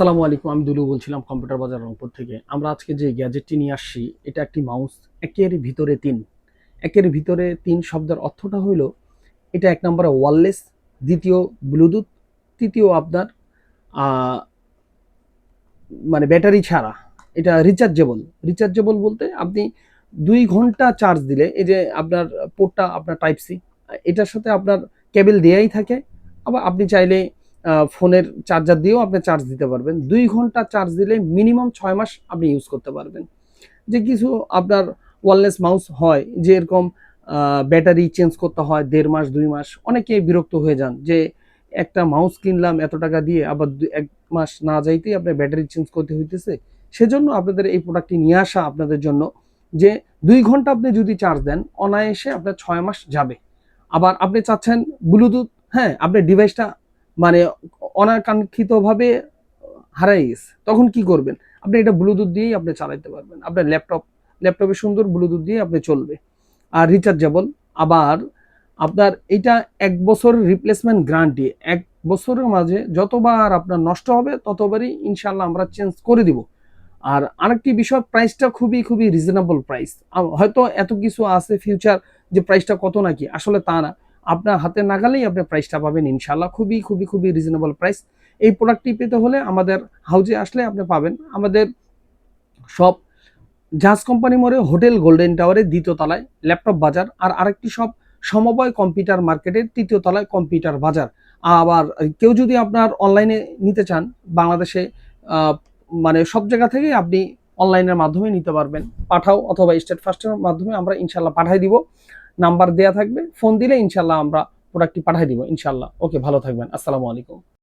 আসসালামু আলাইকুম। আমি দুলু বলছিলাম কম্পিউটার বাজার রংপুর থেকে। আমরা আজকে যে গ্যাজেটটি নিয়ে আসছি এটা একটি মাউস। একের ভিতরে তিন। একের ভিতরে তিন শব্দের অর্থটা হইল এটা এক নম্বরে ওয়্যারলেস, দ্বিতীয় ব্লুটুথ, তৃতীয় আপনার আহ, মানে ব্যাটারি ছাড়া। এটা রিচার্জেবল। রিচার্জেবল বলতে আপনি 2 ঘন্টা চার্জ দিলে এই যে আপনার পোর্টটা আপনার টাইপ সি, এটার সাথে আপনার কেবল দেয়াই থাকে। আবার আপনি চাইলে ফোনের চার্জার দিয়েও আপনি চার্জ দিতে পারবেন। 2 ঘন্টা চার্জ দিলে মিনিমাম 6 মাস আপনি ইউজ করতে পারবেন। যে কিছু আপনার ওয়্যারলেস মাউস হয় যে এরকম ব্যাটারি চেঞ্জ করতে হয় 1.5 মাস 2 মাস, অনেকে বিরক্ত হয়ে যান যে একটা মাউস কিনলাম এত টাকা দিয়ে, আবার 1 মাস না যাইতেই আপনার ব্যাটারি চেঞ্জ করতে হইতেছে। সেজন্য আপনাদের এই প্রোডাক্টটি নিয়ে আসা আপনাদের জন্য, যে 2 ঘন্টা আপনি যদি চার্জ দেন অনায়াসে আপনার 6 মাস যাবে। আবার আপনি চাচ্ছেন ব্লুটুথ, হ্যাঁ আপনার ডিভাইসটা মানে অনাকাঙ্ক্ষিতভাবে হারাই গেছে, তখন কি করবেন? আপনি এটা ব্লুটুথ দিয়েই আপনি চালাতে পারবেন। আপনার ল্যাপটপে সুন্দর ব্লুটুথ দিয়ে আপনি চলবে। আর রিচার্জেবল। আবার আপনার এটা 1 বছর রিপ্লেসমেন্ট গ্যারান্টি। 1 বছরের মাঝে যতবার আপনার নষ্ট হবে ততবারই ইনশাল্লাহ আমরা চেঞ্জ করে দিব। আর আরেকটি বিষয়, প্রাইসটা খুবই খুবই রিজনেবল প্রাইস। হয়তো এত কিছু আছে ফিউচার যে প্রাইসটা কত নাকি, আসলে তা না। আপনার হাতে নাগালেই আপনি প্রাইসটা পাবেন ইনশাল্লাহ। খুবই খুবই খুবই রিজনেবল প্রাইস। এই প্রোডাক্টটি পেতে হলে আমাদের হাউজে আসলে আপনি পাবেন। আমাদের সব জাহাজ কোম্পানি মোড়ে হোটেল গোল্ডেন টাওয়ারের 2য় তলায় ল্যাপটপ বাজার, আর আরেকটি সব সমবায় কম্পিউটার মার্কেটের 3য় তলায় কম্পিউটার বাজার। আবার কেউ যদি আপনার অনলাইনে নিতে চান, বাংলাদেশে আহ, মানে সব জায়গা থেকে আপনি অনলাইনের মাধ্যমে নিতে পারবেন। পাঠাও অথবা স্টেট ফার্স্টের মাধ্যমে আমরা ইনশাল্লাহ পাঠাই দিব। নাম্বার দেয়া থাকবে, ফোন দিলে ইনশাল্লাহ আমরা প্রোডাক্টটি পাঠাই দিব ইনশাল্লাহ। ওকে, ভালো থাকবেন। আসসালামু আলাইকুম।